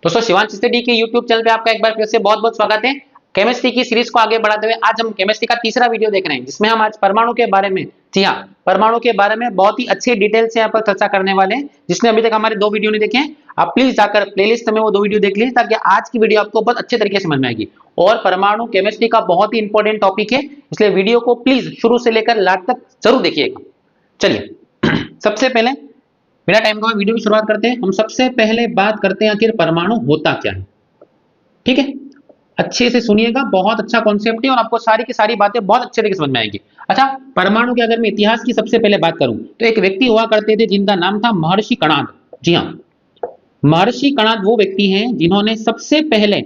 दोस्तों शिवांश स्टडी के YouTube channel पे आपका एक बार फिर से बहुत बहुत स्वागत है। केमिस्ट्री की सीरीज को आगे बढ़ाते हुए आज हम केमिस्ट्री का तीसरा वीडियो देख रहे हैं, जिसमें हम आज परमाणु के बारे में, जी हाँ, परमाणु के बारे में बहुत ही अच्छे डिटेल से यहाँ पर चर्चा करने वाले हैं। जिसने अभी तक हमारे दो वीडियो नहीं देखे हैं, आप प्लीज जाकर प्लेलिस्ट में वो दो वीडियो देख लीजिए, ताकि आज की वीडियो आपको बहुत अच्छे तरीके से समझ में आएगी। और परमाणु केमिस्ट्री का बहुत ही इंपॉर्टेंट टॉपिक है, इसलिए वीडियो को प्लीज शुरू से लेकर लास्ट तक जरूर देखिएगा। चलिए सबसे पहले बिना टाइम को वीडियो की शुरुआत करते हैं। हम सबसे पहले बात करते हैं आखिर परमाणु होता क्या है। ठीक है, अच्छे से सुनिएगा, बहुत अच्छा कॉन्सेप्ट है और आपको सारी की सारी बातें बहुत अच्छे तरीके से समझ में आएंगी। अच्छा, परमाणु के अगर मैं इतिहास की सबसे पहले बात करूं तो एक व्यक्ति हुआ करते थे जिनका नाम था महर्षि कणाद। जी हाँ, महर्षि कणाद वो व्यक्ति हैं जिन्होंने सबसे पहले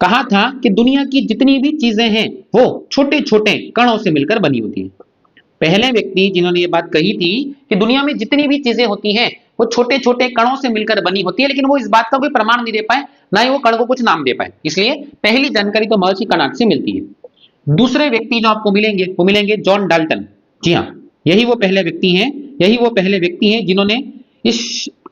कहा था कि दुनिया की जितनी भी चीजें हैं वो छोटे छोटे कणों से मिलकर बनी होती है। पहले व्यक्ति जिन्होंने ये बात कही थी कि दुनिया में जितनी भी चीजें होती हैं वो छोटे छोटे कणों से मिलकर बनी होती है, लेकिन वो इस बात का कोई प्रमाण नहीं दे पाए, ना ही वो कण को कुछ नाम दे पाए। इसलिए पहली जानकारी तो महर्षि कणाद से मिलती है। दूसरे व्यक्ति जो आपको मिलेंगे वो मिलेंगे जॉन डाल्टन। जी हाँ, यही वो पहले व्यक्ति हैं, यही वो पहले व्यक्ति हैं जिन्होंने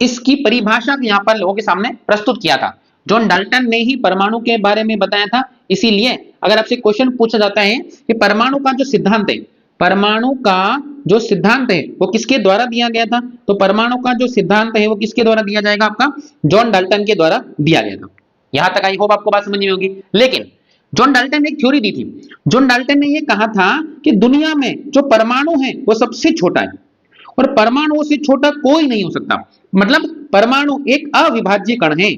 इसकी परिभाषा यहाँ पर लोगों के सामने प्रस्तुत किया था। जॉन डाल्टन ने ही परमाणु के बारे में बताया था। इसीलिए अगर आपसे क्वेश्चन पूछा जाता है कि परमाणु का जो सिद्धांत है, परमाणु का जो सिद्धांत है वो किसके द्वारा दिया गया था, तो परमाणु का जो सिद्धांत है वो किसके द्वारा दिया जाएगा, आपका जॉन डाल्टन के द्वारा दिया गया था। यहां तक आई होप आपको बात समझ में होगी। लेकिन जॉन डाल्टन ने एक थ्योरी दी थी। जॉन डाल्टन ने ये कहा था कि दुनिया में जो परमाणु है वो सबसे छोटा है और परमाणुओं से छोटा कोई नहीं हो सकता। मतलब परमाणु एक अविभाज्य कण है।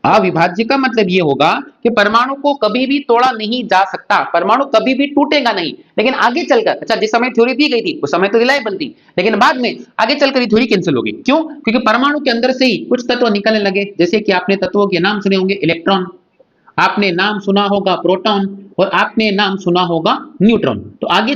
अविभाज्य का मतलब यह होगा कि परमाणु को कभी भी तोड़ा नहीं जा सकता, परमाणु कभी भी टूटेगा नहीं। लेकिन आगे चलकर, अच्छा जिस समय थ्योरी दी गई थी उस समय तो रिलायबल थी, लेकिन बाद में आगे चलकर ये थ्योरी कैंसिल होगी। क्यों? क्योंकि परमाणु के अंदर से ही कुछ तत्व निकलने लगे। जैसे कि आपने तत्वों के नाम सुने होंगे, इलेक्ट्रॉन, आपने नाम सुना होगा प्रोटॉन, और आपने नाम सुना होगा न्यूट्रॉन। तो आगे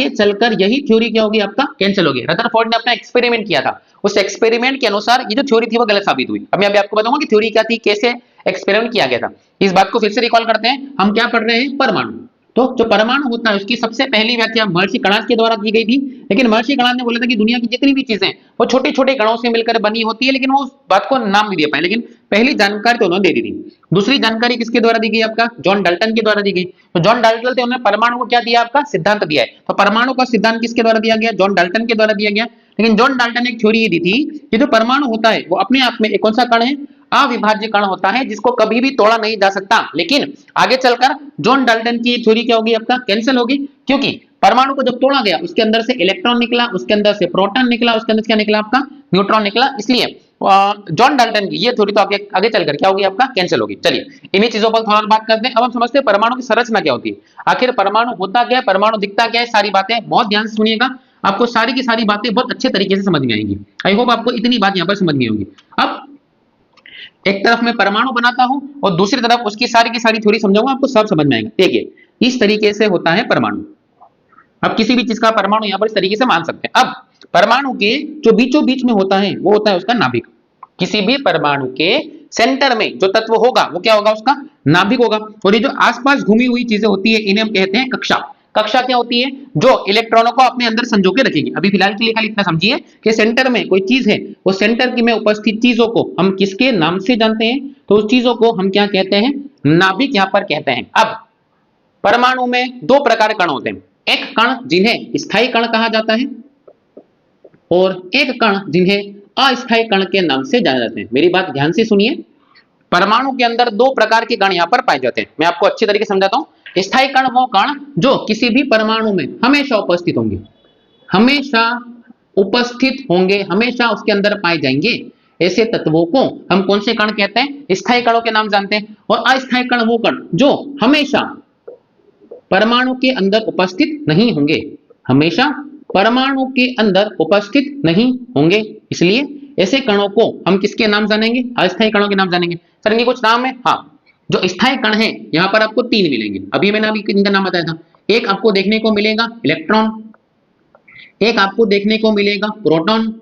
चलकर यही थ्योरी क्या होगी, आपका कैंसिल होगी। रदरफोर्ड ने अपना एक्सपेरिमेंट किया था, उस एक्सपेरिमेंट के अनुसार ये जो थ्योरी थी वो गलत साबित हुई। अब मैं अभी आपको बताऊंगा कि थ्योरी क्या थी, कैसे एक्सपेरिमेंट किया गया था। इस बात को फिर से रिकॉल करते हैं। हम क्या पढ़ रहे हैं, परमाणु। तो जो परमाणु होता है उसकी सबसे पहली व्याख्या महर्षि कणाद के द्वारा की गई थी। लेकिन महर्षि कणाद ने बोला था कि दुनिया की जितनी भी चीजें वो छोटे छोटे कणों से मिलकर बनी होती है, लेकिन वो उस बात को नाम नहीं दे पाए। लेकिन पहली जानकारी तो उन्होंने दे दी थी। दूसरी जानकारी किसके द्वारा दी गई, आपका जॉन डाल्टन के द्वारा दी गई। तो जॉन डाल्टन थे, उन्होंने परमाणु को क्या दिया, आपका सिद्धांत दिया है। तो परमाणु का सिद्धांत किसके द्वारा दिया गया, जॉन डाल्टन के द्वारा दिया गया। लेकिन जॉन डाल्टन ने एक थ्योरी ये दी थी कि जो परमाणु होता है वो अपने आप में एक कौन सा कण है, अविभाज्य कण होता है, जिसको कभी भी तोड़ा नहीं जा सकता। लेकिन आगे चलकर जॉन डाल्टन की थ्योरी क्या होगी, आपका कैंसिल होगी। क्योंकि परमाणु को जब तोड़ा गया उसके अंदर से इलेक्ट्रॉन निकला, उसके अंदर से प्रोटॉन निकला, उसके अंदर से क्या निकला, आपका न्यूट्रॉन निकला। इसलिए जॉन डाल्टन की ये थ्योरी तो आगे चलकर क्या होगी, आपका कैंसिल होगी। चलिए इन्हीं चीजों पर थोड़ा बात करते हैं। अब हम समझते हैं परमाणु की संरचना क्या होती है, आखिर परमाणु होता क्या है, परमाणु दिखता क्या है। सारी बातें बहुत ध्यान से सुनिएगा, आपको सारी की सारी बातें बहुत अच्छे तरीके से समझ में आएंगी। आई होप आपको इतनी बात यहाँ पर समझ में होगी। अब एक तरफ मैं परमाणु बनाता हूं और दूसरी तरफ उसकी सारी की सारी थ्योरी समझाऊंगा, आपको सब समझ में आएगा। देखिए इस तरीके से होता है परमाणु। अब किसी भी चीज का परमाणु यहाँ पर इस तरीके से मान सकते हैं। अब परमाणु के जो बीचों बीच में होता है वो होता है उसका नाभिक। किसी भी परमाणु के सेंटर में जो तत्व होगा वो क्या होगा, उसका नाभिक होगा। और ये जो आसपास घूमी हुई चीजें होती है इन्हें हम कहते हैं कक्षा। कक्षा क्या होती है, जो इलेक्ट्रॉनों को अपने अंदर संजो के रखेगी। अभी फिलहाल के लिए खाली इतना समझिए कि सेंटर में कोई चीज है, वो सेंटर की में उपस्थित चीजों को हम किसके नाम से जानते हैं, तो उस चीजों को हम क्या कहते हैं, नाभिक यहाँ पर कहते हैं। अब परमाणु में दो प्रकार के कण होते हैं, एक कण जिन्हें स्थायी कण कहा जाता है और एक कण जिन्हें अस्थायी कण के नाम से जाने जाते हैं। मेरी बात ध्यान से सुनिए। परमाणु के अंदर दो प्रकार के कण यहाँ पर पाए जाते हैं, मैं आपको अच्छी तरीके से समझाता हूँ। स्थायी कण वो कण जो किसी भी परमाणु में हमेशा उपस्थित होंगे, हमेशा उपस्थित होंगे, हमेशा उसके अंदर पाए जाएंगे। ऐसे तत्वों को हम कौन से कण कहते हैं, स्थायी कणों के नाम जानते हैं। और अस्थायी कण वो कण जो हमेशा परमाणु के अंदर उपस्थित नहीं होंगे, हमेशा परमाणु के अंदर उपस्थित नहीं होंगे। इसलिए ऐसे कणों को हम किसके नाम जानेंगे, अस्थायी कणों के नाम जानेंगे। सर इनके कुछ नाम है, हाँ। जो स्थायी कण है यहाँ पर आपको तीन मिलेंगे, अभी मैंने अभी इनका नाम बताया था। एक आपको देखने को मिलेगा इलेक्ट्रॉन, एक आपको देखने को मिलेगा प्रोटॉन,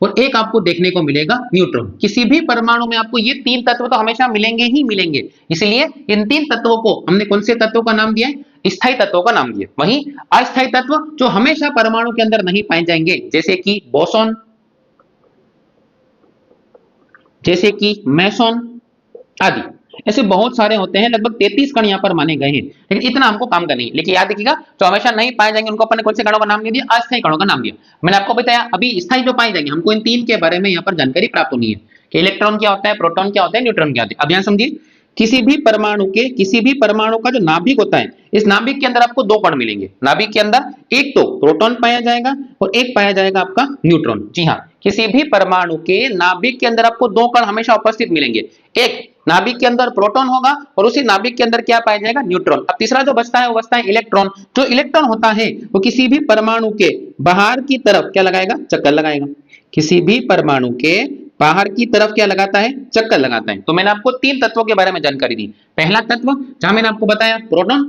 और एक आपको देखने को मिलेगा न्यूट्रॉन। किसी भी परमाणु में आपको ये तीन तत्व तो हमेशा मिलेंगे ही मिलेंगे। इसलिए इन तीन तत्वों को हमने कौन से तत्वों का नाम दिया है, स्थायी तत्वों का नाम दिया। वहीं अस्थायी तत्व जो हमेशा परमाणु के अंदर नहीं पाए जाएंगे, जैसे कि बोसॉन, जैसे कि मेसोन आदि। ऐसे बहुत सारे होते हैं, लगभग 33 कण यहाँ पर माने गए हैं, लेकिन इतना हमको काम करनी है। लेकिन याद रखिएगा, जो हमेशा नहीं पाए जाएंगे उनको अपन ने कौन से कणों का नाम दे दिया? अस्थायी कणों का नाम दिया। मैंने आपको बताया अभी स्थायी जो पाए जाएंगे, हमको इन तीन के बारे में यहाँ पर जानकारी प्राप्त होनी है कि इलेक्ट्रॉन क्या होता है, प्रोटॉन क्या होता है, न्यूट्रॉन क्या होता है। अब यहाँ समझिए, किसी भी परमाणु का जो नाभिक होता है, इस नाभिक के अंदर आपको दो कण मिलेंगे। नाभिक के अंदर एक तो प्रोटॉन पाया जाएगा और एक पाया जाएगा आपका न्यूट्रॉन। जी हाँ, किसी भी परमाणु के नाभिक के अंदर आपको दो कण हमेशा उपस्थित मिलेंगे। एक नाभिक के अंदर प्रोटॉन होगा और उसी नाभिक के अंदर क्या पाया जाएगा? न्यूट्रॉन। अब तीसरा जो बचता है वो बचता है इलेक्ट्रॉन। जो इलेक्ट्रॉन होता है वो किसी भी परमाणु के बाहर की तरफ क्या लगाएगा? चक्कर लगाएगा। किसी भी परमाणु के बाहर की तरफ क्या लगाता है? चक्कर लगाता है। तो मैंने आपको तीन तत्वों के बारे में जानकारी दी। पहला तत्व जहां मैंने आपको बताया प्रोटॉन,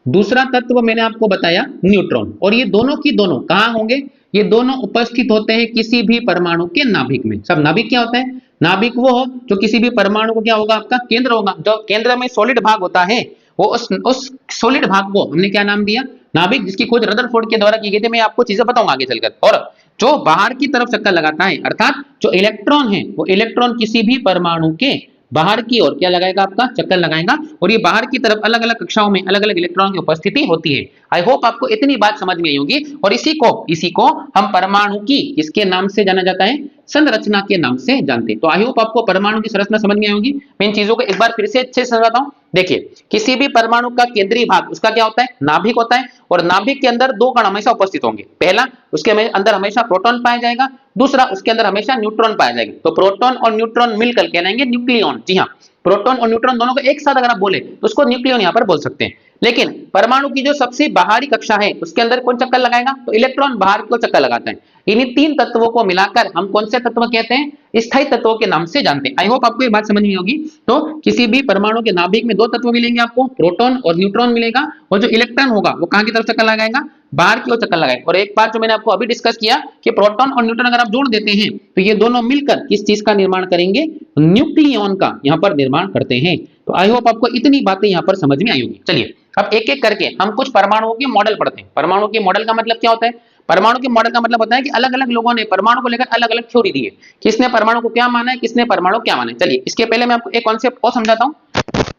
दूसरा तत्व मैंने आपको बताया न्यूट्रॉन, और ये दोनों की दोनों कहां होंगे? ये दोनों उपस्थित होते हैं किसी भी परमाणु के नाभिक में। सब नाभिक क्या होता है? नाभिक वो हो जो किसी भी परमाणु को क्या होगा? आपका केंद्र होगा। जो केंद्र में सॉलिड भाग होता है वो उस सॉलिड भाग को हमने क्या नाम दिया? नाभिक, जिसकी खोज रदरफोर्ड के द्वारा की गई थी। मैं आपको चीजें बताऊंगा आगे चलकर। और जो बाहर की तरफ चक्कर लगाता है, अर्थात जो इलेक्ट्रॉन है, वो इलेक्ट्रॉन किसी भी परमाणु के बाहर की ओर क्या लगाएगा? आपका चक्कर लगाएगा। और ये बाहर की तरफ अलग अलग कक्षाओं में अलग अलग इलेक्ट्रॉन की उपस्थिति होती है। आई होप आपको इतनी बात समझ में आई होगी। और इसी को हम परमाणु की किसके नाम से जाना जाता है? संरचना के नाम से जानते हैं। तो आई होप आपको परमाणु की संरचना समझ में आई होगी। मैं इन चीजों को एक बार फिर से अच्छे से समझाता हूं। देखिए, किसी भी परमाणु का केंद्रीय भाग उसका क्या होता है? नाभिक होता है। और नाभिक के अंदर दो कण हमेशा उपस्थित होंगे। पहला, उसके अंदर हमेशा प्रोटॉन पाया जाएगा। दूसरा, उसके अंदर हमेशा न्यूट्रॉन पाया जाएगा। तो प्रोटॉन और न्यूट्रॉन मिलकर कहलाएंगे न्यूक्लियॉन। जी हाँ, प्रोटॉन और न्यूट्रॉन दोनों को एक साथ अगर आप बोले तो उसको न्यूक्लियॉन यहां पर बोल सकते हैं। लेकिन परमाणु की जो सबसे बाहरी कक्षा है उसके अंदर कौन चक्कर लगाएगा? तो इलेक्ट्रॉन बाहर को चक्कर लगाता है। इन्हीं तीन तत्वों को मिलाकर हम कौन से तत्व कहते हैं? स्थायी तत्वों के नाम से जानते हैं। आई होप आपको ये बात समझ में होगी। तो किसी भी परमाणु के नाभिक में दो तत्व मिलेंगे आपको, प्रोटॉन और न्यूट्रॉन मिलेगा। और जो इलेक्ट्रॉन होगा वो कहां की तरफ चक्कर लगाएगा? बाहर की ओर चक्कर लगाएगा। और एक बात जो मैंने आपको अभी डिस्कस किया कि प्रोटॉन और न्यूट्रॉन अगर आप जोड़ देते हैं तो ये दोनों मिलकर किस चीज का निर्माण करेंगे? न्यूक्लियॉन का यहाँ पर निर्माण करते हैं। तो आई होप आपको इतनी बातें यहाँ पर समझ में आई होगी। चलिए अब एक एक करके हम कुछ परमाणुओं के मॉडल पढ़ते हैं। परमाणु के मॉडल का मतलब क्या होता है? परमाणु के मॉडल का मतलब होता है कि अलग अलग लोगों ने परमाणु को लेकर अलग अलग थ्योरी दी है। किसने परमाणु को क्या माना है, किसने परमाणु क्या माना है। चलिए इसके पहले मैं आपको एक कॉन्सेप्ट और समझाता हूं।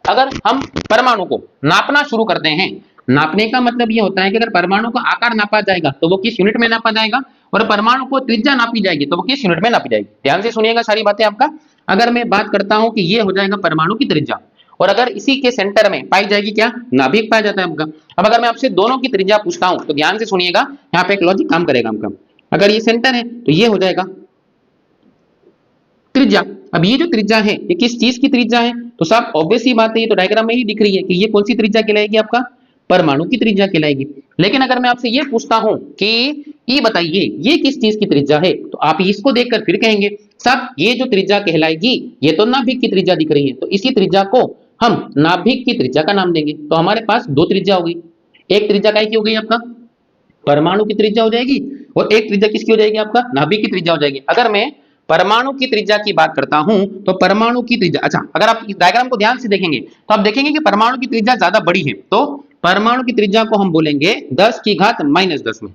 अगर हम परमाणु को नापना शुरू करते हैं, नापने का मतलब यह होता है कि अगर परमाणु का आकार नापा जाएगा तो वो किस यूनिट में नापा जाएगा, और परमाणु को त्रिज्या नापी जाएगी तो वो किस यूनिट में नापी जाएगी। ध्यान से सुनिएगा सारी बातें आपका। अगर मैं बात करता हूं कि ये हो जाएगा परमाणु की त्रिज्या, और अगर इसी के सेंटर में पाई जाएगी क्या? नाभिक पाया जाता है आपका। अब अगर मैं आपसे दोनों की त्रिज्या पूछता हूं तो ध्यान से सुनिएगा, यहाँ पे एक लॉजिक काम करेगा आपका। अगर ये सेंटर है तो ये हो जाएगा त्रिज्या। अब ये जो त्रिज्या है ये किस चीज की त्रिज्या है? तो साहब ऑब्वियस ही बात है, ये तो डायग्राम में ही दिख रही है कि ये कौन सी त्रिज्या कहलाएगी? आपका परमाणु की त्रिज्या कहलाएगी। लेकिन अगर मैं आपसे ये पूछता हूं कि ये बताइए ये किस चीज की त्रिज्या है, तो आप इसको देखकर फिर कहेंगे साहब ये जो त्रिज्या कहलाएगी ये तो नाभिक की त्रिज्या दिख रही है, तो इसी त्रिज्या को हम नाभिक की त्रिज्या का नाम देंगे। तो हमारे पास दो त्रिज्या होगी। एक त्रिज्या काय की हो गई? आपका परमाणु की त्रिज्या हो जाएगी, और एक त्रिज्या किसकी हो जाएगी? आपका नाभिक की त्रिज्या हो जाएगी। अगर मैं परमाणु की त्रिज्या की बात करता हूं तो परमाणु की त्रिज्या, अच्छा अगर आप इस डायग्राम को ध्यान से देखेंगे तो आप देखेंगे कि परमाणु की त्रिज्या ज्यादा बड़ी है। तो परमाणु की त्रिज्या को हम बोलेंगे 10 की घात -10 में।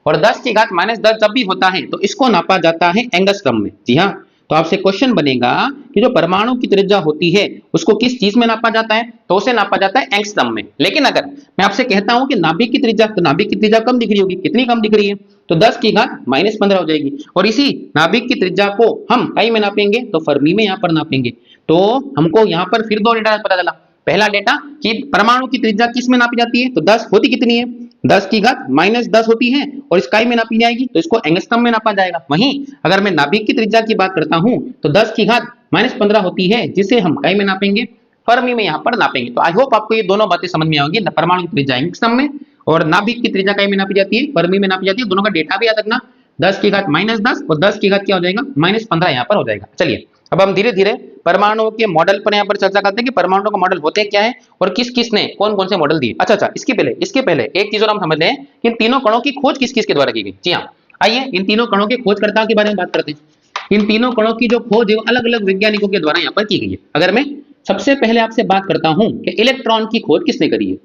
और 10 की घात -10 जब भी होता है तो इसको नापा जाता है एंगस्ट्रम में। जी हाँ, तो आपसे क्वेश्चन बनेगा कि जो परमाणु की त्रिज्या होती है उसको किस चीज में नापा जाता है? तो उसे नापा जाता है एंगस्ट्रम में। लेकिन अगर मैं आपसे कहता हूं कि नाभिक की त्रिज्या, तो नाभिक की त्रिज्या कम दिख रही होगी। कितनी कम दिख रही है? तो 10 की घात -15 हो जाएगी। और इसी नाभिक की त्रिज्या को हम कई में नापेंगे? तो फर्मी में यहाँ पर नापेंगे। तो हमको यहाँ पर फिर दो डेटा पता चला। पहला डेटा कि परमाणु की त्रिज्या किस में नापी जाती है? तो 10 होती कितनी है? 10 की घात -10 होती है, और स्काई में नापी जाएगी तो इसको एंगस्ट्रम में नापा जाएगा। वहीं अगर मैं नाभिक की त्रिज्या की बात करता हूं तो 10 की घात -15 होती है, जिसे हम काई में नापेंगे? फर्मी में यहाँ पर नापेंगे। तो आई होप आपको ये दोनों बातें समझ में आएंगी। परमाणु की त्रिज्या एंगस्ट्रम में और नाभिक की त्रिज्या काई में नापी जाती है? फर्मी में नापी जाती है। दोनों का डेटा भी याद रखना, 10 की घात -10 और 10 की घात क्या हो जाएगा? -15 यहाँ पर हो जाएगा। चलिए अब हम धीरे धीरे परमाणुओं के मॉडल पर यहाँ पर चर्चा करते हैं कि परमाणु का मॉडल होते क्या है और किस किस ने कौन कौन से मॉडल दिए। अच्छा इसके पहले एक चीज और हम समझ लें कि इन तीनों कणों की खोज किस किस के द्वारा की गई। जी हाँ, आइए इन तीनों कणों के खोजकर्ताओं के बारे में बात करते हैं। इन तीनों कणों की जो खोज है वो अलग अलग वैज्ञानिकों के द्वारा यहाँ पर की गई है। अगर मैं सबसे पहले आपसे बात करता हूं कि इलेक्ट्रॉन की खोज किसने करी है,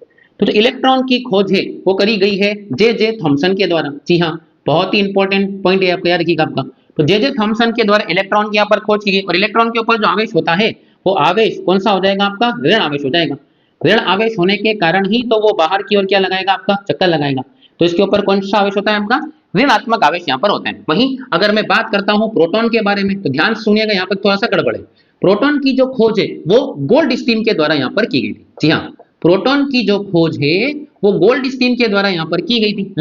तो जो इलेक्ट्रॉन की खोज है वो करी गई है जे थॉमसन के द्वारा। जी हाँ, बहुत ही इंपॉर्टेंट पॉइंट है, आपको याद रखिएगा आपका। तो जे थॉमसन के द्वारा इलेक्ट्रॉन की यहाँ पर खोज की गई और इलेक्ट्रॉन के ऊपर जो आवेश होता है वो आवेश कौन सा हो जाएगा आपका, ऋण आवेश हो जाएगा। ऋण आवेश होने के कारण ही तो वो बाहर की ओर क्या लगाएगा, आपका चक्कर लगाएगा। तो इसके ऊपर कौन सा आवेश होता है आपका, ऋणात्मक आवेश यहाँ पर होता है। वहीं अगर मैं बात करता हूं प्रोटॉन के बारे में तो ध्यान से सुनिएगा, यहाँ पर थोड़ा सा गड़बड़ है। प्रोटॉन की जो खोज है वो गोल्डस्टीन के द्वारा यहाँ पर की गई थी। जी हाँ, प्रोटॉन की जो खोज है वो गोल्डस्टीन के द्वारा यहाँ पर की गई थी।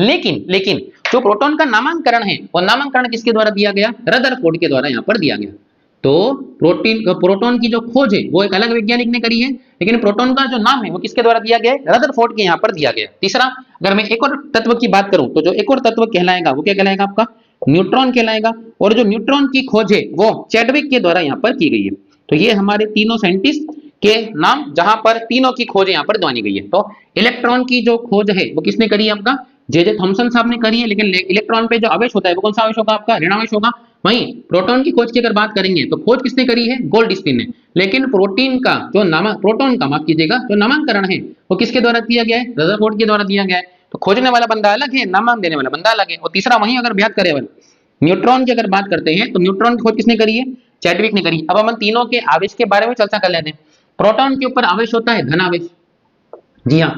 लेकिन जो प्रोटॉन का नामकरण है वो नामकरण किसके द्वारा दिया गया, रदरफोर्ड के द्वारा यहाँ पर दिया गया। तो प्रोटॉन की जो खोज है वो एक अलग वैज्ञानिक ने करी है, लेकिन प्रोटॉन का जो नाम है वो किसके द्वारा दिया गया है, रदरफोर्ड के यहाँ पर दिया गया। तीसरा, अगर मैं एक और तत्व की बात करूं तो जो एक और तत्व कहलाएगा वो क्या कहलाएगा आपका, न्यूट्रॉन कहलाएगा। और जो न्यूट्रॉन की खोज है वो चैडविक के द्वारा यहाँ पर की गई है। तो ये हमारे तीनों साइंटिस्ट के नाम जहां पर तीनों की खोज यहाँ पर दवानी गई है। तो इलेक्ट्रॉन की जो खोज है वो किसने करी है, आपका जे थॉमसन साहब ने करी है। लेकिन इलेक्ट्रॉन पे जो आवेश होता है वो कौन सा आवेश होगा, आपका ऋण आवेश होगा। वहीं प्रोटॉन की खोज की अगर बात करेंगे तो खोज किसने करी है, गोल्डस्टीन ने। लेकिन प्रोटोन का माफ कीजिएगा, जो नामकरण है वो किसके द्वारा दिया गया है, रदरफोर्ड के द्वारा दिया गया है। तो खोजने वाला बंदा अलग है, नाम देने वाला बंदा अलग है। और तीसरा, वहीं अगर बात करें न्यूट्रॉन की अगर बात करते हैं तो न्यूट्रॉन की खोज किसने करी है, चैडविक ने करी। अब हम तीनों के आवेश के बारे में चर्चा कर लेते हैं। प्रोटॉन के ऊपर आवेश होता है धन आवेश। जी हाँ,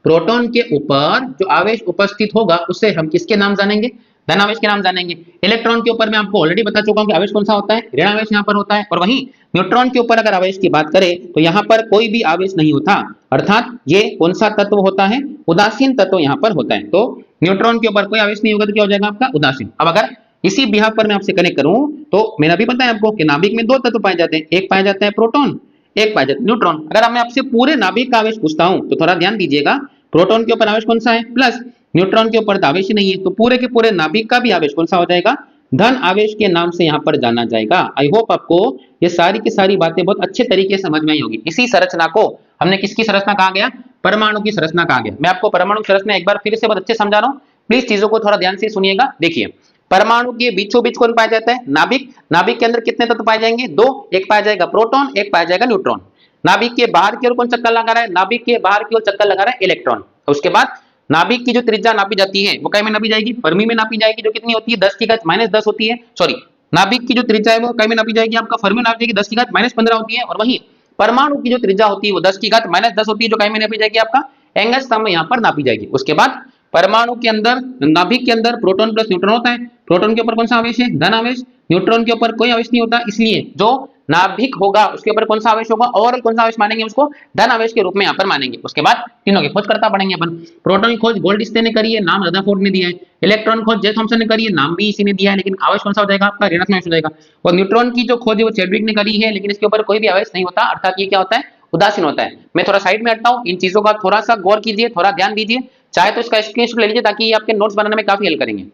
प्रोटॉन के ऊपर जो आवेश उपस्थित होगा उससे हम किसके नाम जानेंगे, धन आवेश के नाम जानेंगे। इलेक्ट्रॉन के ऊपर मैं आपको ऑलरेडी बता चुका हूं कि आवेश कौन सा होता है, ऋण आवेश यहाँ पर होता है। और वहीं न्यूट्रॉन के ऊपर अगर आवेश की बात करें तो यहाँ पर कोई भी आवेश नहीं होता, अर्थात ये कौन सा तत्व होता है, उदासीन तत्व यहाँ पर होता है। तो न्यूट्रॉन के ऊपर कोई आवेश नहीं होगा तो क्या हो जाएगा आपका, उदासीन। अब अगर इसी बिहाफ पर मैं आपसे कनेक्ट करूं तो मैंने अभी बताया आपको कि नाभिक में दो तत्व पाए जाते हैं, एक पाया जाता है प्रोटॉन, एक पाया जाता है न्यूट्रॉन। अगर मैं आपसे पूरे नाभिक का आवेश पूछता हूं तो थोड़ा ध्यान दीजिएगा, प्रोटॉन के ऊपर आवेश कौन सा है प्लस, न्यूट्रॉन के ऊपर आवेश ही नहीं है, तो पूरे के पूरे नाभिक का भी आवेश कौन सा हो जाएगा, धन आवेश के नाम से यहाँ पर जाना जाएगा। आई होप आपको ये सारी की सारी बातें बहुत अच्छे तरीके से समझ में आई होगी। इसी संरचना को हमने किसकी संरचना कहा गया, परमाणु की संरचना कहा गया। मैं आपको परमाणु की संरचना एक बार फिर से बहुत अच्छे समझा रहा हूँ, प्लीज चीजों को थोड़ा ध्यान से सुनिएगा। देखिए, परमाणु के बीचों बीच कौन पाया जाता है, नाभिक। नाभिक के अंदर कितने तत्व पाए जाएंगे, दो, एक पाया जाएगा प्रोटॉन, एक पाया जाएगा न्यूट्रॉन। नाभिक के बाहर की ओर कौन चक्कर लगा रहा है, नाभिक के बाहर की ओर चक्कर लगा रहा है इलेक्ट्रॉन। उसके बाद नाभिक की जो त्रिज्या नापी जाती है वो कई में नापी जाएगी, फर्मी में नापी जाएगी, जो कितनी होती है 10 की घात -10 होती है। सॉरी, नाभिक की जो त्रिज्या है वो कई में नापी जाएगी, आपका फर्मी में नापी जाएगी 10 की घात -15 होती है। और वहीं परमाणु की जो त्रिज्या होती है वो 10 की घात -10 होती है, जो कई में नापी जाएगी, आपका एंगस्ट्रॉम में यहाँ पर नापी जाएगी। उसके बाद परमाणु के अंदर, नाभिक के अंदर प्रोटॉन प्लस न्यूट्रॉन होता है। प्रोटॉन के ऊपर कौन सा आवेश है, धन आवेश। न्यूट्रॉन के ऊपर कोई आवेश नहीं होता, इसलिए जो नाभिक होगा उसके ऊपर कौन सा आवेश होगा, और कौन सा आवेश मानेंगे, उसको धन आवेश के रूप में यहाँ पर मानेंगे। उसके बाद तीनों की खोज करता पड़ेंगे अपन। प्रोटॉन की खोज गोल्डस्टीन ने करी है, नाम रदरफोर्ड ने दिया है। इलेक्ट्रॉन खोज जे थॉमसन ने करी है, नाम भी इसी ने दिया है, लेकिन आवेश कौन सा हो जाएगा, आपका ऋणात्मक आवेश हो जाएगा। और न्यूट्रॉन की जो खोज है वो चैडविक ने करी है, लेकिन इसके ऊपर कोई भी आवेश नहीं होता, अर्थात ये क्या होता है, उदासीन होता है। मैं थोड़ा साइड में हटता हूँ, इन चीजों का थोड़ा सा गौर कीजिए, थोड़ा ध्यान दीजिए, चाहे तो इसका स्क्रीनशॉट ले लीजिए ताकि ये आपके नोट्स बनाने में काफी हेल्प करेंगे।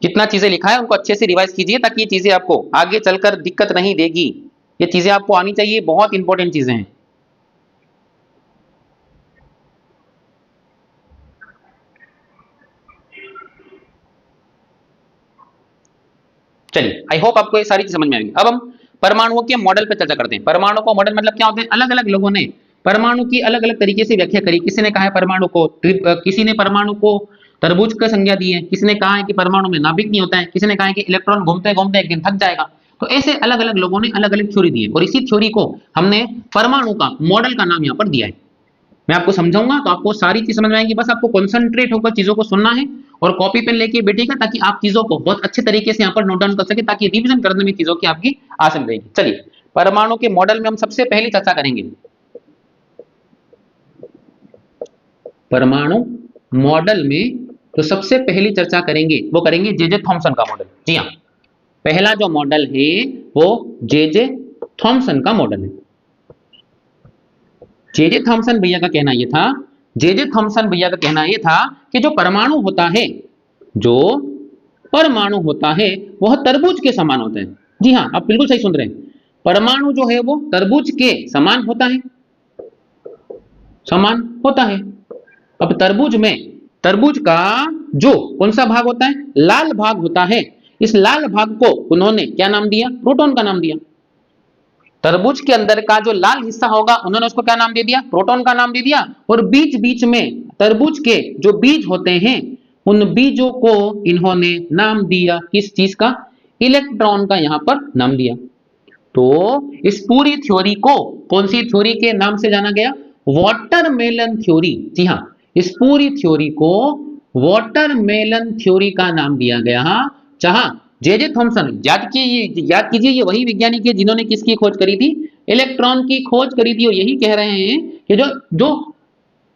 कितना चीजें लिखा है उनको अच्छे से रिवाइज कीजिए ताकि ये चीजें आपको आगे चलकर दिक्कत नहीं देगी। ये चीजें आपको आनी चाहिए, बहुत इंपॉर्टेंट चीजें हैं। चलिए, आई होप आपको ये सारी चीज समझ में आएगी। अब हम परमाणुओं के मॉडल पर चर्चा करते हैं। परमाणु का मॉडल मतलब क्या होते हैं, अलग अलग लोगों ने परमाणु की अलग अलग तरीके से व्याख्या करी। किसी ने कहा है परमाणु को किसी ने परमाणु को तरबूज का संज्ञा दी है, किसी ने कहा है कि परमाणु में नाभिक नहीं होता है, किसी ने कहा है कि इलेक्ट्रॉन घूमते घूमते एक दिन थक जाएगा। तो ऐसे अलग अलग लोगों ने अलग अलग थ्योरी दी है, और इसी थ्योरी को हमने परमाणु का मॉडल का नाम यहाँ पर दिया है। मैं आपको समझाऊंगा तो आपको सारी चीज समझ में आएगी, बस आपको कंसंट्रेट होकर चीजों को सुनना है और कॉपी पेन लेके बैठेगा ताकि आप चीजों को बहुत अच्छे तरीके से यहाँ पर नोट डाउन कर सके, ताकि रिवीजन करने में चीजों की आपकी आसान रहेगी। चलिए, परमाणु के मॉडल में हम सबसे पहले चर्चा करेंगे, परमाणु मॉडल में तो सबसे पहली चर्चा करेंगे वो करेंगे जे थॉमसन का मॉडल। जी हाँ, पहला जो मॉडल है वो जे थॉमसन का मॉडल है। जे थॉमसन भैया का कहना ये था, जे थॉमसन भैया का कहना ये था कि जो परमाणु होता है, जो परमाणु होता है वह तरबूज के समान होता है। जी हाँ, आप बिल्कुल सही सुन रहे हैं, परमाणु जो है वो तरबूज के समान होता है, समान होता है। अब तरबूज का जो कौन सा भाग होता है, लाल भाग होता है, इस लाल भाग को उन्होंने क्या नाम दिया, प्रोटॉन का नाम दिया। तरबूज के अंदर का जो लाल हिस्सा होगा उन्होंने उसको क्या नाम दे दिया, प्रोटॉन का नाम दे दिया। और बीच बीच में तरबूज के जो बीज होते हैं उन बीजों को इन्होंने नाम दिया किस चीज का, इलेक्ट्रॉन का यहां पर नाम दिया। तो इस पूरी थ्योरी को कौन सी थ्योरी के नाम से जाना गया, वाटरमेलन थ्योरी। जी हाँ, इस पूरी थ्योरी को वाटरमेलन थ्योरी का नाम दिया गया। जहां जे थॉमसन, याद कीजिए ये वही वैज्ञानिक है जिन्होंने किसकी खोज करी थी, इलेक्ट्रॉन की खोज करी थी। और यही कह रहे हैं कि जो जो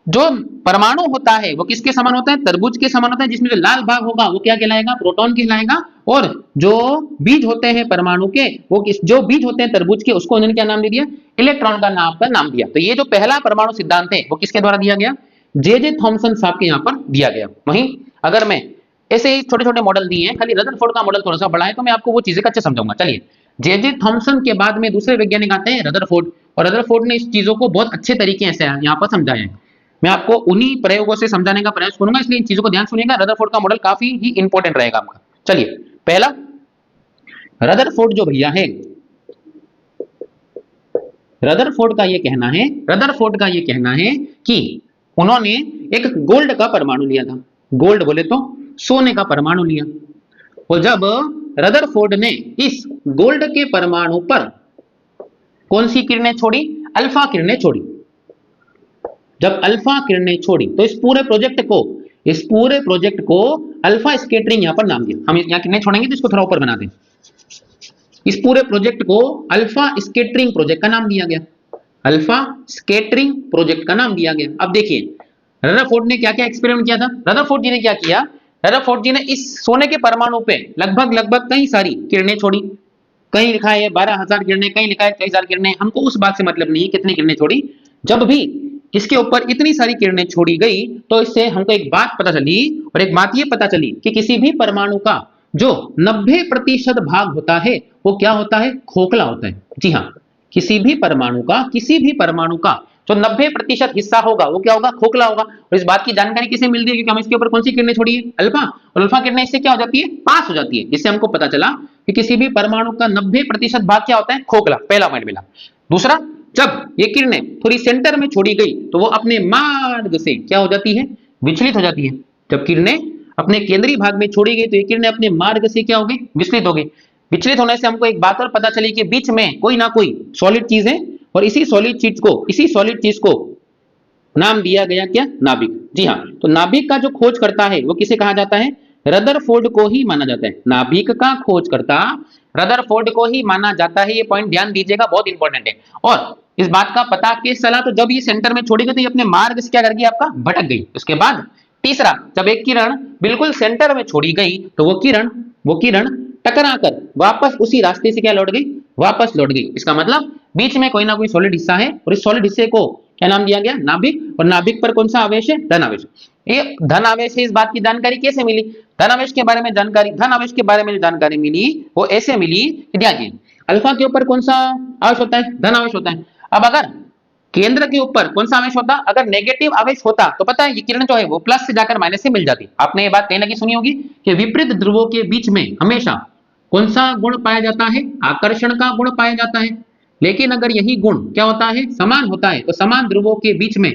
जो परमाणु होता है वो किसके समान होता है, तरबूज के समान होता है, जिसमें जो लाल भाग होगा वो क्या कहलाएगा, प्रोटॉन कहलाएगा। और जो बीज होते हैं परमाणु के, वो जो बीज होते हैं तरबूज के, उसको उन्होंने क्या नाम दे दिया, इलेक्ट्रॉन का नाम दिया। तो ये जो पहला परमाणु सिद्धांत है वो किसके द्वारा दिया गया, जे थॉमसन साहब के यहाँ पर दिया गया। वहीं अगर मैं ऐसे ही छोटे छोटे मॉडल दिए हैं, खाली रदरफोर्ड का मॉडल थोड़ा सा बड़ा है तो मैं आपको वो चीजें अच्छे समझाऊंगा। चलिए, जे थॉमसन के बाद में दूसरे वैज्ञानिक आते हैं रदरफोर्ड, और रदरफोर्ड ने इस चीजों को बहुत अच्छे तरीके से यहाँ पर समझाया है। मैं आपको उन्हीं प्रयोगों से समझाने का प्रयास करूंगा, इसलिए इन चीजों को ध्यान सुनिएगा। रदरफोर्ड का मॉडल काफी ही इंपॉर्टेंट रहेगा आपका। चलिए, पहला, रदरफोर्ड जो भैया है, रदरफोर्ड का ये कहना है कि उन्होंने एक गोल्ड का परमाणु लिया था। गोल्ड बोले तो सोने का परमाणु लिया। और जब रदरफोर्ड ने इस गोल्ड के परमाणु पर कौन सी किरणें छोड़ी, अल्फा किरणें छोड़ी। जब अल्फा किरणें छोड़ी तो इस पूरे प्रोजेक्ट को अल्फा स्कैटरिंग यहां पर नाम दिया। हम यहां किरणें छोड़ेंगे तो इसको थोड़ा ऊपर बना दें। इस पूरे प्रोजेक्ट को अल्फा स्कैटरिंग प्रोजेक्ट का नाम दिया गया। अल्फा स्कैटरिंग प्रोजेक्ट का नाम दिया गया। अब देखिए, रदरफोर्ड ने क्या क्या एक्सपेरिमेंट किया था। रदरफोर्ड जी ने क्या किया, रदरफोर्ड जी ने इस सोने के परमाणु पे लगभग कई सारी किरणें छोड़ी। कहीं लिखा है 12,000 किरणें, कहीं लिखा है 23,000 किरणें, हमको उस बात से मतलब नहीं कितनी किरणें छोड़ी। जब भी इसके ऊपर इतनी सारी किरणें छोड़ी गई तो इससे हमको एक बात पता चली, और एक बात ये पता चली कि किसी भी परमाणु का जो 90% भाग होता है वो क्या होता है, खोखला होता है। जी हाँ, किसी भी परमाणु का जो 90% हिस्सा होगा वो क्या होगा, खोखला होगा। और इस बात की जानकारी किसे मिलती है, क्योंकि हम इसके ऊपर कौन सी किरणें छोड़ी है, अल्फा। और अल्फा किरणें इससे क्या हो जाती है, पास हो जाती है। जिससे हमको पता चला कि किसी भी परमाणु का 90% भाग क्या होता है, खोखला। पहला पॉइंट मिला। दूसरा, जब ये किरणें थोड़ी सेंटर में छोड़ी गई तो वो अपने मार्ग से क्या हो जाती है, विचलित हो जाती है। जब किरणें अपने केंद्रीय भाग में छोड़ी गई तो ये किरणें अपने मार्ग से क्या हो गई, विचलित हो गई। विचलित होने से हमको एक बात और पता चली कि बीच में कोई ना कोई सॉलिड चीज है, और इसी सॉलिड चीज को नाम दिया गया क्या, नाभिक। जी हाँ, तो नाभिक का जो खोज करता है वो किसे कहा जाता है, रदरफोर्ड को ही माना जाता है। नाभिक का खोजकर्ता रदरफोर्ड को ही माना जाता है। ये पॉइंट ध्यान दीजिएगा, बहुत इंपॉर्टेंट है। और इस बात का पता किस चला, तो जब ये सेंटर में छोड़ी गई तो ये अपने मार्ग से क्या कर गई, आपका भटक गई। उसके बाद तीसरा, जब एक किरण बिल्कुल सेंटर में छोड़ी गई तो वो किरण टकराकर वापस उसी रास्ते से क्या लौट गई, वापस लौट गई। इसका मतलब बीच में कोई ना कोई सॉलिड हिस्सा है, और इस सॉलिड हिस्से को क्या नाम दिया गया, नाभिक। और नाभिक पर कौन सा आवेश है, धन आवेश। ये धन आवेश है। इस बात की जानकारी कैसे मिली, धन आवेश के बारे में जो जानकारी मिली वो ऐसे मिली कि देखिए, अल्फा के ऊपर कौन सा आवेश होता है, धन आवेश होता है। अब अगर केंद्र के ऊपर कौन सा आवेश होता, अगर नेगेटिव आवेश होता तो पता है ये किरण जो है वो प्लस से जाकर माइनस से मिल जाती। आपने ये बात कहीं ना कहीं सुनी होगी कि विपरीत ध्रुवों के बीच में हमेशा कौन सा गुण पाया जाता है, आकर्षण का गुण पाया जाता है। लेकिन अगर यही गुण क्या होता है, समान होता है, तो समान ध्रुवों के बीच में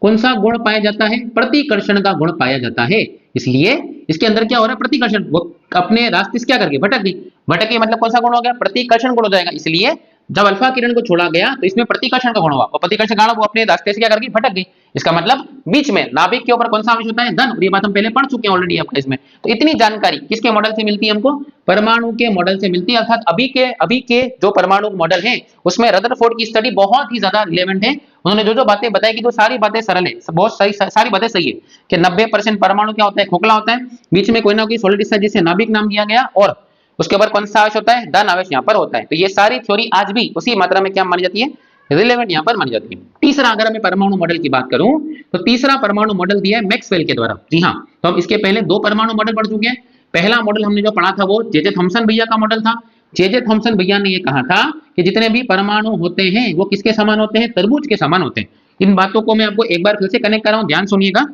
कौन सा गुण पाया जाता है, प्रतिकर्षण का गुण पाया जाता है। इसलिए इसके अंदर क्या हो रहा है, प्रतिकर्षण। वो अपने रास्ते से क्या करके भटक गई, मतलब कौन सा गुण हो गया, प्रतिकर्षण गुण हो जाएगा। इसलिए जब अल्फा किरण को छोड़ा गया तो इसमें प्रतिकर्षण का गुण हुआ, और प्रतिकर्षण का वो अपने रास्ते से क्या कर गई, भटक गई। इसका मतलब बीच में नाभिक के ऊपर कौन सा आवेश होता है, धन। और ये बात हम पहले पढ़ चुके हैं ऑलरेडी आपका इसमें। तो इतनी जानकारी किसके मॉडल से मिलती है हमको, परमाणु के मॉडल से मिलती है। अर्थात अभी के जो परमाणु मॉडल है उसमें रदरफोर्ड की स्टडी बहुत ही ज्यादा रिलेवेंट है। उन्होंने जो जो बातें बताई कि तो सारी बातें सरल है, बहुत सही, सारी बातें सही है कि 90% परमाणु क्या होता है, खोखला होता है। बीच में कोई ना कोई सॉलिड हिस्सा जिसे नाभिक नाम दिया गया, और उसके ऊपर कौन सा आवेश होता है, धन आवेश यहाँ पर होता है। तो ये सारी थ्योरी आज भी उसी मात्रा में क्या मानी जाती है, रिलेवेंट यहाँ पर मानी जाती है। तीसरा, अगर मैं परमाणु मॉडल की बात करूं तो तीसरा परमाणु मॉडल दिया है मैक्सवेल के द्वारा। जी हाँ, तो हम इसके पहले दो परमाणु मॉडल पढ़ चुके हैं। पहला मॉडल हमने जो पढ़ा था वो जे थॉमसन भैया का मॉडल था। जे थॉमसन भैया ने ये कहा था कि जितने भी परमाणु होते हैं वो किसके समान होते हैं, तरबूज के समान होते हैं। इन बातों को मैं आपको एक बार फिर से कनेक्ट कर रहा हूं, ध्यान सुनिएगा।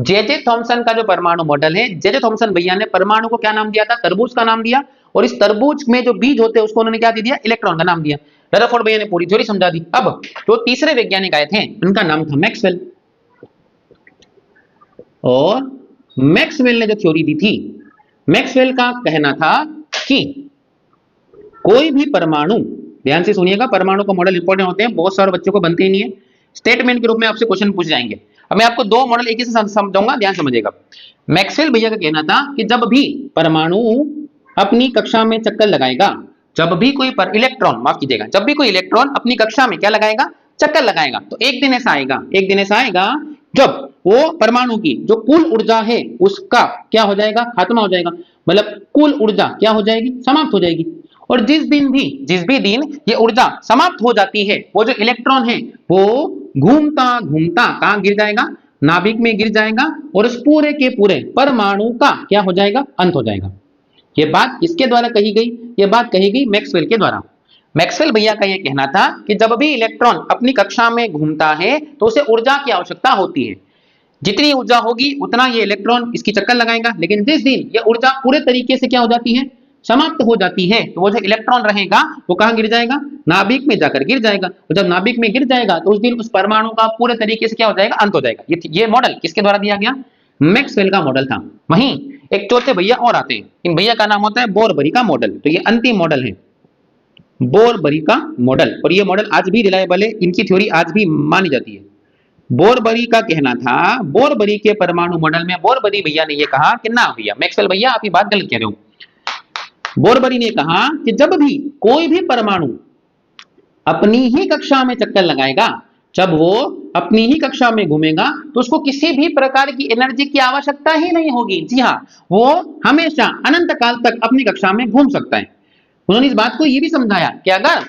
जे थॉमसन का जो परमाणु मॉडल है, जे थॉमसन भैया ने परमाणु को क्या नाम दिया था, तरबूज का नाम दिया। और इस तरबूज में जो बीज होते हैं उसको उन्होंने क्या दे दिया, इलेक्ट्रॉन का नाम दिया। रदरफोर्ड भैया ने पूरी थ्योरी समझा दी। अब जो तीसरे वैज्ञानिक आए थे उनका नाम था मैक्सवेल, और मैक्सवेल ने जो थ्योरी दी थी, मैक्सवेल का कहना था कि कोई भी परमाणु, ध्यान से सुनिएगा, परमाणु का मॉडल इंपॉर्टेंट होते हैं, बहुत सारे बच्चों को बनते ही नहीं है, स्टेटमेंट के रूप में आपसे क्वेश्चन पूछ जाएंगे। अब मैं आपको दो मॉडल एक ही से समझाऊंगा, ध्यान समझिएगा। मैक्सवेल भैया का कहना था कि जब भी परमाणु अपनी कक्षा में चक्कर लगाएगा, जब भी कोई इलेक्ट्रॉन, माफ कीजिएगा, जब भी कोई इलेक्ट्रॉन अपनी कक्षा में क्या लगाएगा, चक्कर लगाएगा, तो एक दिन ऐसा आएगा, एक दिन ऐसा आएगा जब वो परमाणु की जो कुल ऊर्जा है उसका क्या हो जाएगा, खात्मा हो जाएगा, मतलब कुल ऊर्जा क्या हो जाएगी, समाप्त हो जाएगी। और जिस भी दिन ये ऊर्जा समाप्त हो जाती है, वो जो इलेक्ट्रॉन है वो घूमता घूमता कहां गिर जाएगा, नाभिक में गिर जाएगा, और उस पूरे के पूरे परमाणु का क्या हो जाएगा, अंत हो जाएगा। ये बात किसके द्वारा कही गई, ये बात कही गई मैक्सवेल के द्वारा। मैक्सवेल भैया का यह कहना था कि जब भी इलेक्ट्रॉन अपनी कक्षा में घूमता है तो उसे ऊर्जा की आवश्यकता होती है, जितनी ऊर्जा होगी उतना ये इलेक्ट्रॉन इसकी चक्कर लगाएगा, लेकिन जिस दिन ये ऊर्जा पूरे तरीके से क्या हो जाती है, समाप्त हो जाती है, तो वो जो इलेक्ट्रॉन रहेगा वो कहां गिर जाएगा, नाभिक में जाकर गिर जाएगा, और जब नाभिक में गिर जाएगा तो उस दिन उस परमाणु का पूरे तरीके से क्या हो जाएगा, अंत हो जाएगा। ये मॉडल किसके द्वारा दिया गया, मैक्सवेल का मॉडल था। वहीं एक चौथे भैया और आते हैं, इन भैया का नाम होता है बोर-बरी का मॉडल। तो ये अंतिम मॉडल है, बोर-बरी का मॉडल, और ये मॉडल आज भी रिलायबल है, इनकी थ्योरी आज भी मानी जाती है। बोर-बरी का कहना था, बोर-बरी के परमाणु मॉडल में बोर-बरी भैया ने ये कहा कि ना भैया मैक्सवेल भैया आप ये बात गलत कह रहे हो। बोर-बरी ने कहा कि जब भी कोई भी परमाणु अपनी ही कक्षा में चक्कर लगाएगा, जब वो अपनी ही कक्षा में घूमेगा, तो उसको किसी भी प्रकार की एनर्जी की आवश्यकता ही नहीं होगी। जी हाँ, वो हमेशा अनंत काल तक अपनी कक्षा में घूम सकता है। उन्होंने इस बात को ये भी समझाया कि अगर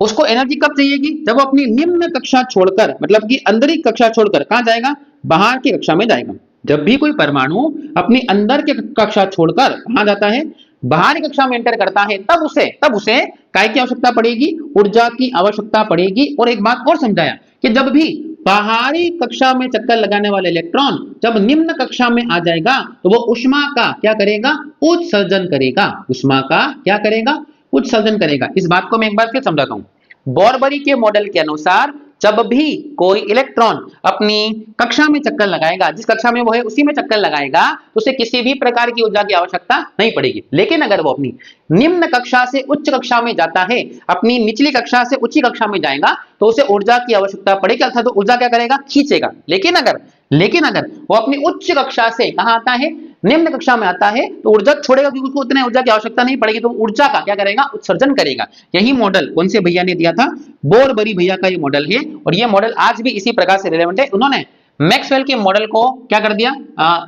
उसको एनर्जी कब चाहिएगी, जब वो अपनी निम्न कक्षा छोड़कर, मतलब कि अंदर कक्षा छोड़कर कहां जाएगा, बाहर की कक्षा में जाएगा। जब भी कोई परमाणु अपनी अंदर की कक्षा छोड़कर कहां जाता है, बाहरी कक्षा में एंटर करता है, तब उसे काय की आवश्यकता पड़ेगी, ऊर्जा की आवश्यकता पड़ेगी। और एक बात और समझाया कि जब भी बाहरी कक्षा में चक्कर लगाने वाला इलेक्ट्रॉन जब निम्न कक्षा में आ जाएगा, तो वो ऊष्मा का क्या करेगा, उत्सर्जन करेगा, ऊष्मा का क्या करेगा, उत्सर्जन करेगा। इस बात को मैं एक बार फिर समझाता हूं। बोर-बरी के मॉडल के अनुसार जब भी कोई इलेक्ट्रॉन अपनी कक्षा में चक्कर लगाएगा, जिस कक्षा में वो है उसी में चक्कर लगाएगा, तो उसे किसी भी प्रकार की ऊर्जा की आवश्यकता नहीं पड़ेगी। लेकिन अगर वो अपनी निम्न कक्षा से उच्च कक्षा में जाता है, अपनी निचली कक्षा से उच्च कक्षा में जाएगा, तो उसे ऊर्जा की आवश्यकता पड़ेगी, अर्थात तो ऊर्जा क्या करेगा, खींचेगा। लेकिन अगर वो अपनी उच्च कक्षा से कहां आता है, निम्न कक्षा में आता है, तो ऊर्जा छोड़ेगा, क्योंकि उसको उतने ऊर्जा की आवश्यकता नहीं पड़ेगी, तो ऊर्जा का क्या करेगा, उत्सर्जन करेगा। यही मॉडल कौन से भैया ने दिया था, बोर-बरी भैया का ये मॉडल है, और ये मॉडल आज भी इसी प्रकार से रिलेवेंट है। उन्होंने मैक्सवेल के मॉडल को क्या कर दिया,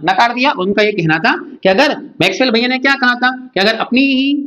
नकार दिया। उनका ये कहना था कि अगर मैक्सवेल भैया ने क्या कहा था कि अगर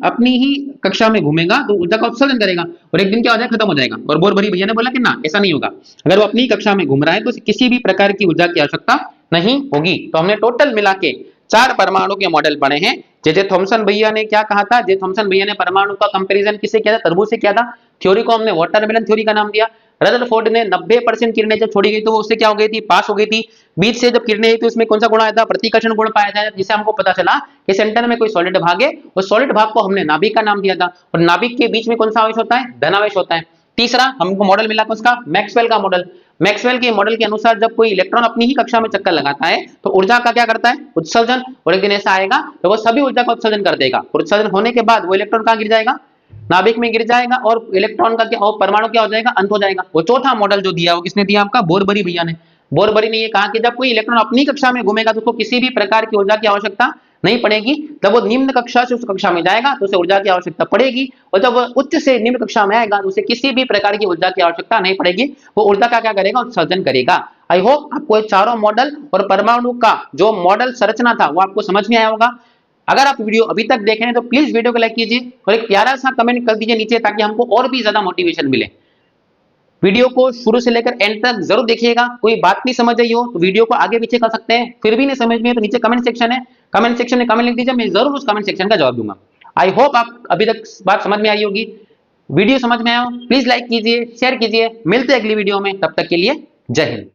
अपनी ही कक्षा में घूमेगा तो ऊर्जा का उत्सर्जन करेगा, और एक दिन क्या हो जाएगा, खत्म हो जाएगा। और बोर-बरी भैया ने बोला कि ना, ऐसा नहीं होगा, अगर वो अपनी कक्षा में घूम रहा है तो किसी भी प्रकार की ऊर्जा की आवश्यकता नहीं होगी। तो हमने टोटल मिला के 4 परमाणु के मॉडल पढ़े हैं। जे थॉमसन भैया ने क्या कहा था, जे थॉमसन भैया ने परमाणु का कंपैरिजन किससे किया था, तरबूज से किया था। थ्योरी को हमने वाटरमेलन थ्योरी का नाम दिया। रदरफोर्ड ने 90% किरणें जब छोड़ी गई तो वो उससे क्या हो गई थी, पास हो गई थी। बीच से जब किरणें आई तो इसमें कौन सा गुण आया था, प्रतिकर्षण गुण पाया जाए, जिससे हमको पता चला कि सेंटर में कोई सॉलिड भाग है, उस सॉलिड भाग को हमने नाभिक का नाम दिया था, और नाभिक के बीच में कौन सा आवेश होता है, धनावेश होता है। तीसरा हमको मॉडल मिला उसका मैक्सवेल का मॉडल। मैक्सवेल के मॉडल के अनुसार जब कोई इलेक्ट्रॉन अपनी ही कक्षा में चक्कर लगाता है तो ऊर्जा का क्या करता है, उत्सर्जन, और एक दिन ऐसा आएगा तो वो सभी ऊर्जा का उत्सर्जन कर देगा। उत्सर्जन होने के बाद वो इलेक्ट्रॉन कहां गिर जाएगा, नाभिक में गिर जाएगा, और इलेक्ट्रॉन का क्या, और परमाणु क्या हो जाएगा, अंत हो जाएगा। वो चौथा मॉडल जो दिया वो किसने दिया, आपका बोर-बरी भैया ने। बोर-बरी ने ये कहा कि जब कोई इलेक्ट्रॉन अपनी कक्षा में घूमेगा तो उसको किसी भी प्रकार की ऊर्जा की आवश्यकता नहीं पड़ेगी। जब वो निम्न कक्षा से उस कक्षा में जाएगा तो उसे ऊर्जा की आवश्यकता पड़ेगी, और जब वो उच्च से निम्न कक्षा में आएगा तो उसे किसी भी प्रकार की ऊर्जा की आवश्यकता नहीं पड़ेगी, वो ऊर्जा का क्या करेगा, उत्सर्जन करेगा। आई होप आपको ये चारों मॉडल और परमाणु का जो मॉडल संरचना था वो आपको समझ में आया होगा। अगर आप वीडियो अभी तक देख रहे हैं तो प्लीज वीडियो को लाइक कीजिए और एक प्यारा सा कमेंट कर दीजिए नीचे, ताकि हमको और भी ज्यादा मोटिवेशन मिले। वीडियो को शुरू से लेकर एंड तक जरूर देखिएगा। कोई बात नहीं समझ आई हो तो वीडियो को आगे पीछे कर सकते हैं, फिर भी नहीं समझ में तो नीचे कमेंट सेक्शन है, कमेंट सेक्शन में कमेंट लिख दीजिए, मैं जरूर उस कमेंट सेक्शन का जवाब दूंगा। आई होप आप अभी तक बात समझ में आई होगी। वीडियो समझ में आया हो प्लीज लाइक कीजिए, शेयर कीजिए। मिलते हैं अगली वीडियो में, तब तक के लिए जय हिंद।